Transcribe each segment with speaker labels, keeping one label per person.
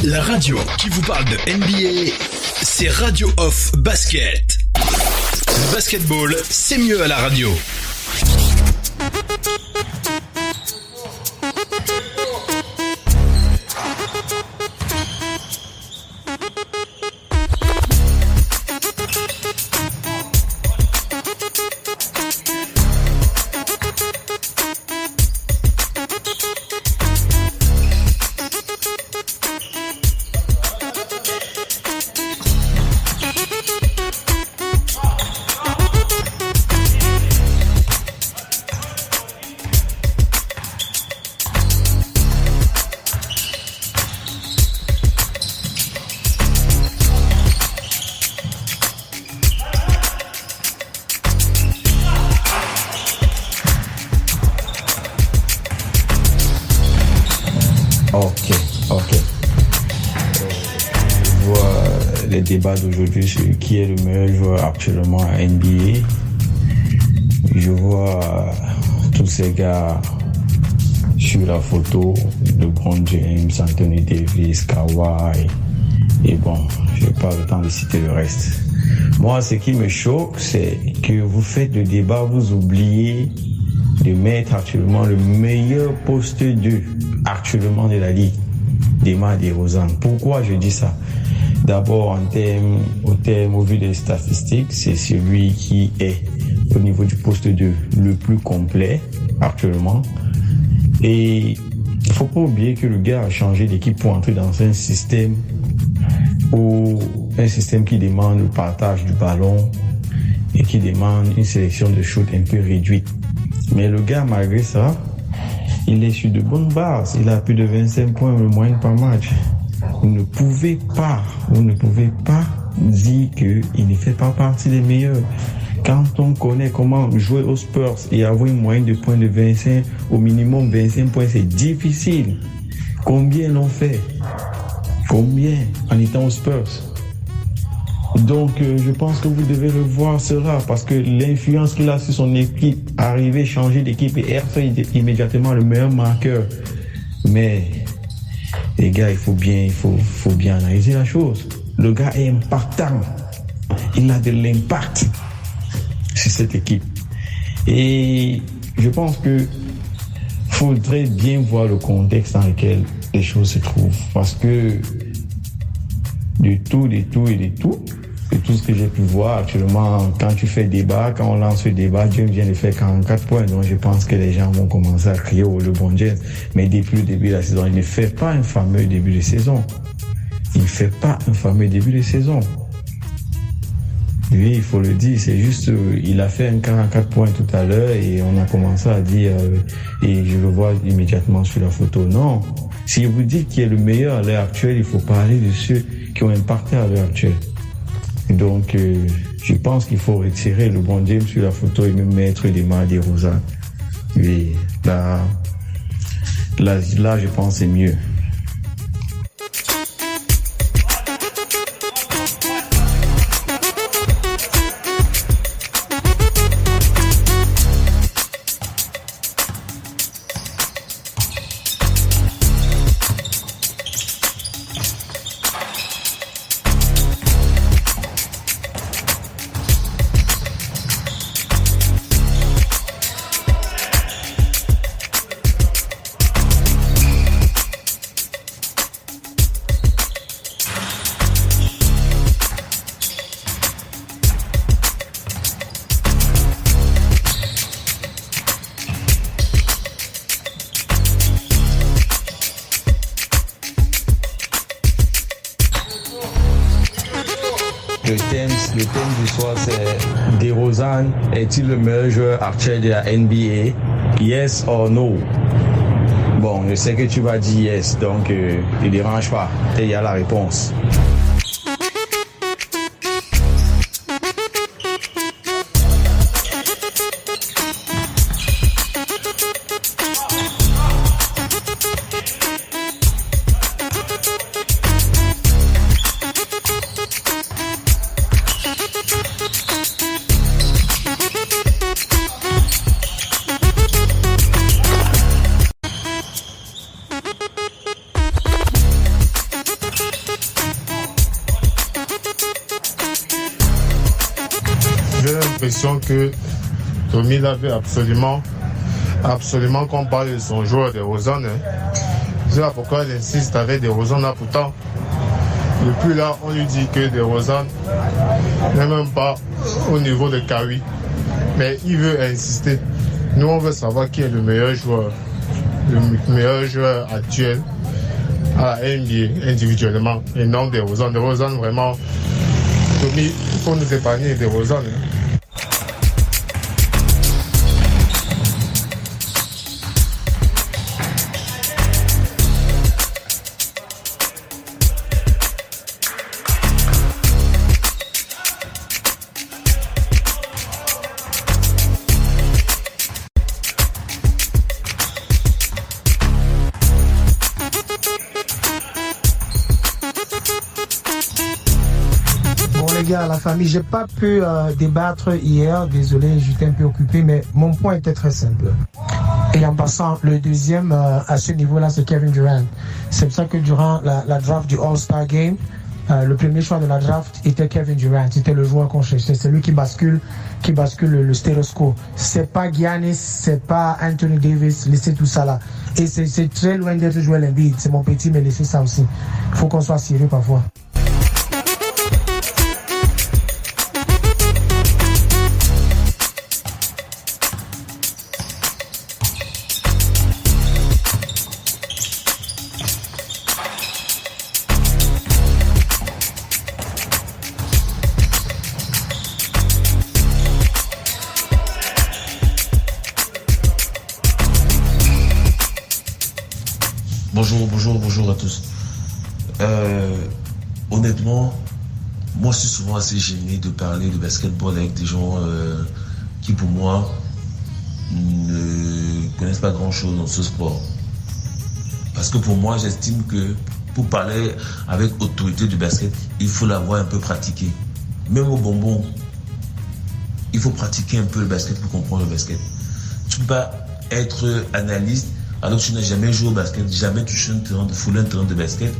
Speaker 1: La radio qui vous parle de NBA, c'est Radio Off Basket. Le basketball, c'est mieux à la radio.
Speaker 2: Débat d'aujourd'hui sur qui est le meilleur joueur actuellement à NBA. Je vois tous ces gars sur la photo, LeBron James, Anthony Davis, Kawhi, et bon, je n'ai pas le temps de citer le reste. Moi, ce qui me choque, c'est que vous faites le débat, vous oubliez de mettre actuellement le meilleur poste 2 actuellement de la Ligue, DeMar DeRozan. Pourquoi je dis ça? D'abord, au vu des statistiques, c'est celui qui est au niveau du poste 2 le plus complet actuellement. Et il faut pas oublier que le gars a changé d'équipe pour entrer dans un système qui demande le partage du ballon et qui demande une sélection de shoot un peu réduite. Mais le gars, malgré ça, il est sur de bonnes bases. Il a plus de 25 points de moyenne par match. Vous ne pouvez pas dire qu'il ne fait pas partie des meilleurs. Quand on connaît comment jouer aux Spurs et avoir une moyenne de points de 25, au minimum 25 points, c'est difficile. Combien l'ont fait? Combien en étant aux Spurs? Donc, je pense que vous devez revoir cela parce que l'influence qu'il a sur son équipe, arriver, changer d'équipe et être immédiatement le meilleur marqueur. Mais les gars, il faut bien analyser la chose. Le gars est impactant. Il a de l'impact sur cette équipe. Et je pense que faudrait bien voir le contexte dans lequel les choses se trouvent. Parce que de tout ce que j'ai pu voir actuellement, quand tu fais débat, quand on lance le débat, James vient de faire 44 points, donc je pense que les gens vont commencer à crier au LeBron James. Mais depuis le début de la saison, il ne fait pas un fameux début de saison. Lui, il faut le dire, c'est juste, il a fait un 44 points tout à l'heure et on a commencé à dire, et je le vois immédiatement sur la photo. Non, si vous dites qu'il est le meilleur à l'heure actuelle, il faut parler de ceux qui ont impacté à l'heure actuelle. Donc, je pense qu'il faut retirer LeBron James sur la photo et même mettre DeMar DeRozan. Oui, là, je pense que c'est mieux. Le thème du soir, c'est DeRozan est-il le meilleur joueur actuel de la NBA? Yes or no? Bon, je sais que tu vas dire yes, donc ne dérange pas. Il y a la réponse.
Speaker 3: l'impression que Tommy veut absolument qu'on parle de son joueur DeRozan. C'est là pourquoi il insiste avec DeRozan là. Pourtant, depuis là, on lui dit que DeRozan n'est même pas au niveau de Kawhi. Mais il veut insister. Nous, on veut savoir qui est le meilleur joueur actuel à la NBA individuellement et non DeRozan. DeRozan, vraiment, Tommy, il faut nous épargner DeRozan.
Speaker 4: À la famille, j'ai pas pu débattre hier, désolé, j'étais un peu occupé, mais mon point était très simple. Et en passant, le deuxième à ce niveau-là, c'est Kevin Durant. C'est pour ça que durant la draft du All-Star Game, le premier choix de la draft était Kevin Durant. C'était le joueur qu'on cherchait. C'est lui qui bascule le status quo. C'est pas Giannis, c'est pas Anthony Davis, laissez tout ça là. Et c'est très loin d'être Joel Embiid. C'est mon petit, mais laissez ça aussi. Il faut qu'on soit sérieux parfois.
Speaker 5: Bonjour à tous. Honnêtement, moi je suis souvent assez gêné de parler de basketball avec des gens qui pour moi ne connaissent pas grand chose dans ce sport. Parce que pour moi, j'estime que pour parler avec autorité du basket, il faut l'avoir un peu pratiqué. Même au bonbon, il faut pratiquer un peu le basket pour comprendre le basket. Tu ne peux pas être analyste alors que tu n'as jamais joué au basket, jamais touché un terrain de basket.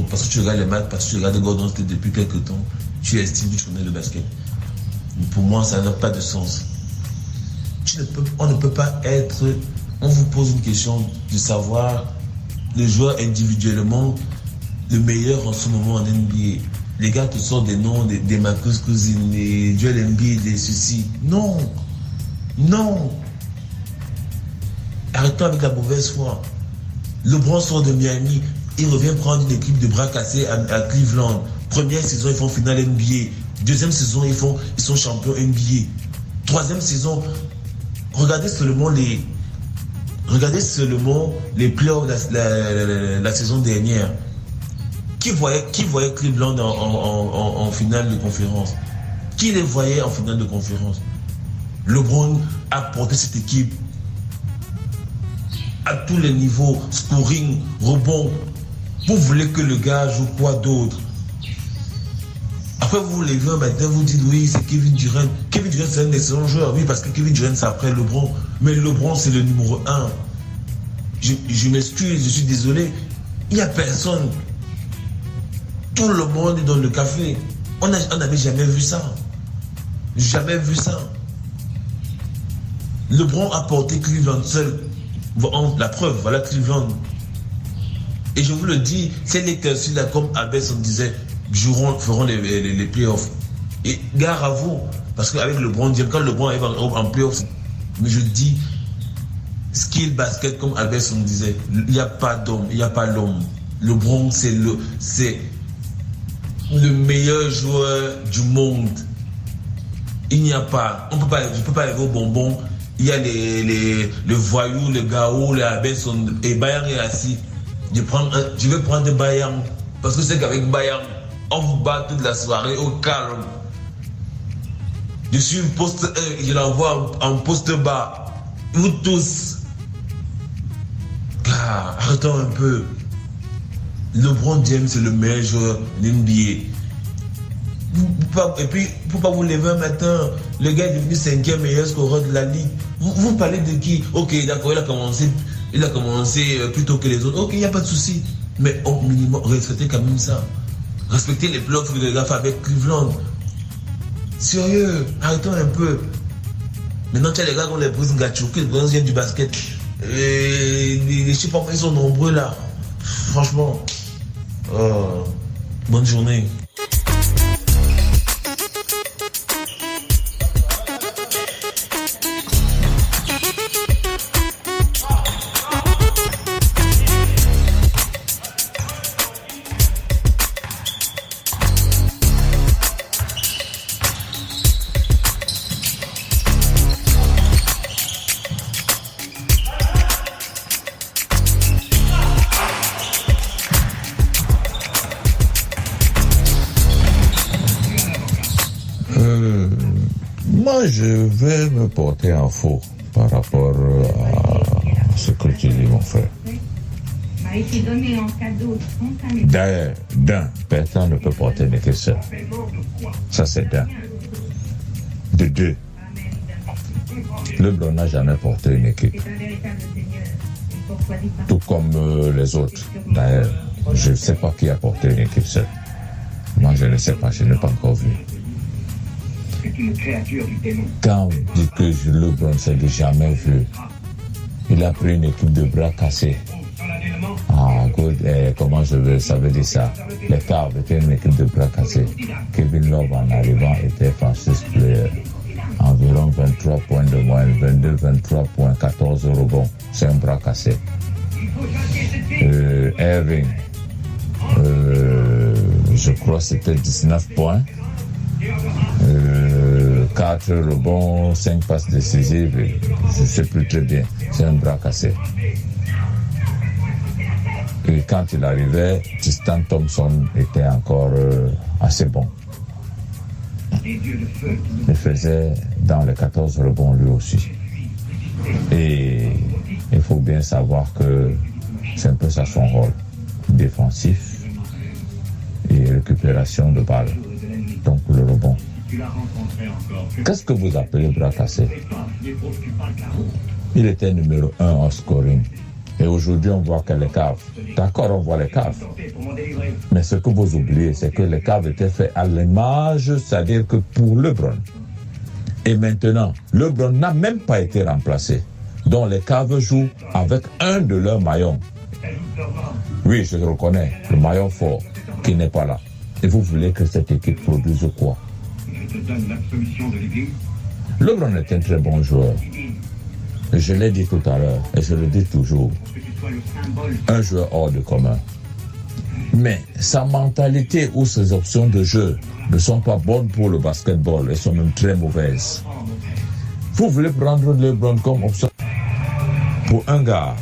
Speaker 5: Parce que tu regardes les matchs, parce que tu regardes Gordon State depuis quelques temps, tu estimes que tu connais le basket. Pour moi, ça n'a pas de sens. On ne peut pas être... On vous pose une question de savoir le joueur individuellement le meilleur en ce moment en NBA. Les gars te sortent des noms, des Marcus Cousins, des Joel Embiid, des ceci. Non. Arrêtons avec la mauvaise foi. LeBron sort de Miami, il revient prendre une équipe de bras cassés à Cleveland. Première saison, ils font finale NBA. Deuxième saison, ils sont champions NBA. Troisième saison, regardez seulement les playoffs la saison dernière. Qui voyait Cleveland en finale de conférence? Qui les voyait en finale de conférence? LeBron a porté cette équipe à tous les niveaux, scoring, rebond. Vous voulez que le gars joue quoi d'autre? Après, vous vous levez un matin, vous dites oui, c'est Kevin Durant. Kevin Durant, c'est un excellent joueur, oui, parce que Kevin Durant, c'est après LeBron. Mais LeBron, c'est le numéro 1. Je m'excuse, je suis désolé. Il n'y a personne. Tout le monde est dans le café. On n'avait jamais vu ça. Jamais vu ça. LeBron a porté Cleveland seul. La preuve, voilà Cleveland. Et je vous le dis, c'est les Lakers là, comme Abes on disait, feront les playoffs. Et gare à vous, parce qu'avec LeBron, quand LeBron arrive en playoffs, mais je dis, skill basket, comme Abes on disait, il n'y a pas d'homme, il n'y a pas l'homme. LeBron, c'est le meilleur joueur du monde. Il n'y a pas, je ne peux pas arriver au bonbon. Il y a le voyou, le Gao, les Abesson, et Bayern est assis. Je vais prendre Bayern, parce que c'est qu'avec Bayern, on vous bat toute la soirée au calme. Je suis poste 1, je l'envoie en poste bas. Vous tous. Arrêtons un peu. LeBron James est le meilleur joueur de l'NBA. Et puis, pour pas vous lever un matin, le gars est devenu 5e meilleur scoreur de la ligue. Vous parlez de qui? Ok, d'accord, il a commencé plus tôt que les autres. Ok, il n'y a pas de souci. Mais au minimum, respectez quand même ça. Respectez les playoffs de la avec Cleveland. Sérieux, arrêtons un peu. Maintenant, tu as les gars comme les Brice Ngacho, qui viennent du basket. Les sais pas, ils sont nombreux là. Franchement. Bonne journée.
Speaker 6: Moi, je vais me porter en faux par rapport à ce que tu dis, mon frère. D'ailleurs, personne ne peut porter une équipe seule. Ça, c'est d'un. De deux, LeBron n'a jamais porté une équipe. Tout comme les autres. D'ailleurs, je ne sais pas qui a porté une équipe seule. Moi, je ne sais pas, je n'ai pas encore vu. Quand on dit que LeBron ne s'est jamais vu, il a pris une équipe de bras cassés. Comment ça veut dire ça? Les Cavs étaient une équipe de bras cassés. Kevin Love en arrivant était franchise player. Environ 23 points de moyenne, 22, 23 points, 14 rebonds. C'est un bras cassé. Irving, je crois que c'était 19 points. 4 rebonds, 5 passes décisives, je ne sais plus très bien, c'est un bras cassé. Et quand il arrivait, Tristan Thompson était encore assez bon. Il faisait dans les 14 rebonds lui aussi. Et il faut bien savoir que c'est un peu ça son rôle, défensif et récupération de balles, donc le rebond. Qu'est-ce que vous appelez bras cassé? Il était numéro 1 en scoring. Et aujourd'hui, on voit que les Cavs. D'accord, on voit les Cavs. Mais ce que vous oubliez, c'est que les Cavs étaient faits à l'image, c'est-à-dire que pour LeBron. Et maintenant, LeBron n'a même pas été remplacé. Donc les Cavs jouent avec un de leurs maillons. Oui, je le reconnais, le maillon fort, qui n'est pas là. Et vous voulez que cette équipe produise quoi? LeBron est un très bon joueur. Je l'ai dit tout à l'heure et je le dis toujours. Un joueur hors de commun. Mais sa mentalité ou ses options de jeu ne sont pas bonnes pour le basketball. Elles sont même très mauvaises. Vous voulez prendre LeBron comme option pour un gars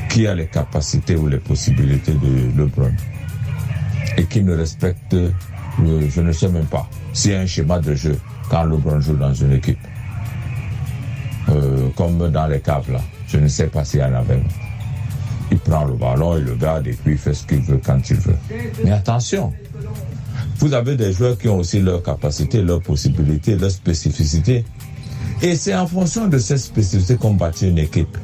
Speaker 6: qui a les capacités ou les possibilités de LeBron et qui ne respecte, je ne sais même pas s'il y a un schéma de jeu quand LeBron joue dans une équipe. Comme dans les Cavs là, je ne sais pas s'il y en avait. Il prend le ballon, il le garde et puis il fait ce qu'il veut quand il veut. Mais attention, vous avez des joueurs qui ont aussi leurs capacités, leurs possibilités, leurs spécificités. Et c'est en fonction de ces spécificités qu'on bâtit une équipe.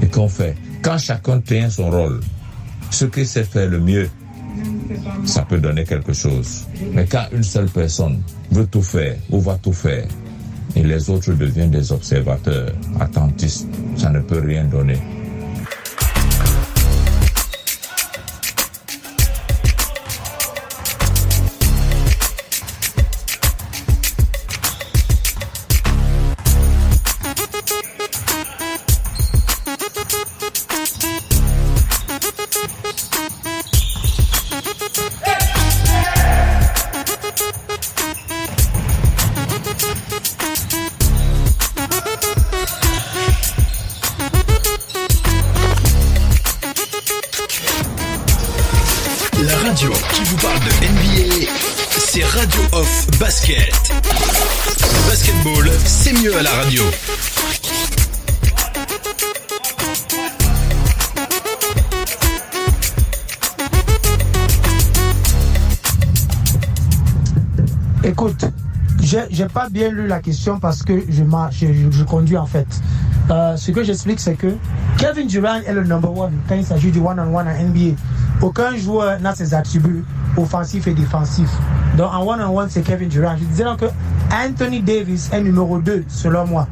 Speaker 6: Et qu'on fait. Quand chacun tient son rôle, ce qui sait faire le mieux, ça peut donner quelque chose. Mais quand une seule personne veut tout faire ou va tout faire, et les autres deviennent des observateurs attentistes, ça ne peut rien donner.
Speaker 1: La radio qui vous parle de NBA, c'est Radio Off Basket. Le basketball, c'est mieux à la radio.
Speaker 4: Écoute, j'ai pas bien lu la question parce que je conduis en fait. Ce que j'explique, c'est que Kevin Durant est le number one quand il s'agit du one-on-one en NBA. Aucun joueur n'a ses attributs offensifs et défensifs Donc en one-on-one, c'est Kevin Durant. Je disais donc que Anthony Davis est numéro 2, selon moi.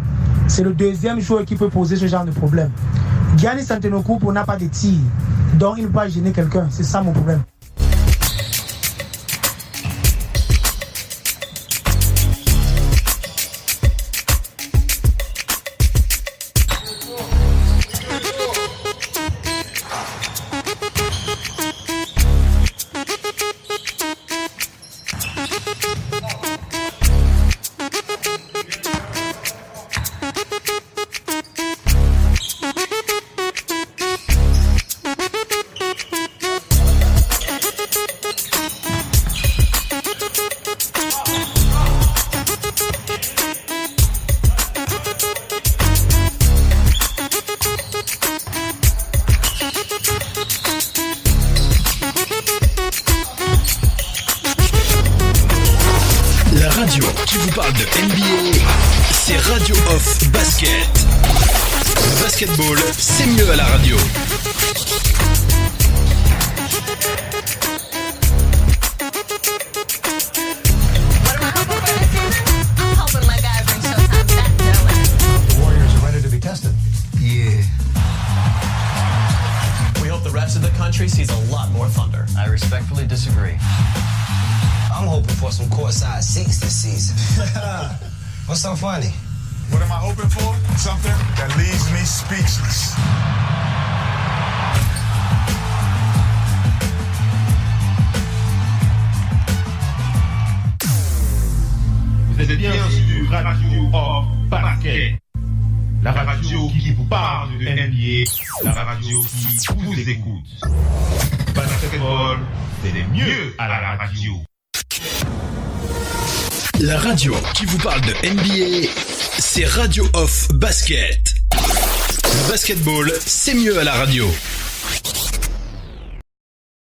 Speaker 4: C'est le deuxième joueur qui peut poser ce genre de problème. Giannis Antetokounmpo n'a pas de tir, donc il ne peut pas gêner quelqu'un. C'est ça mon problème.
Speaker 1: La radio qui vous parle de NBA, c'est Radio Off Basket. Le basketball, c'est mieux à la radio.
Speaker 7: The Warriors are ready to be tested. Yeah.
Speaker 8: We hope the rest of the country sees a lot more thunder. I respectfully disagree.
Speaker 9: I'm hoping for some courtside seats this season. What's so funny?
Speaker 10: What am I hoping for? Something that leaves me speechless.
Speaker 11: Vous êtes bien sur Radio Off Basket. La radio qui vous parle de NBA. La radio qui vous écoute. Basketball, c'est le mieux à la radio.
Speaker 1: La radio qui vous parle de NBA, c'est Radio Off Basket. Le basketball, c'est mieux à la radio.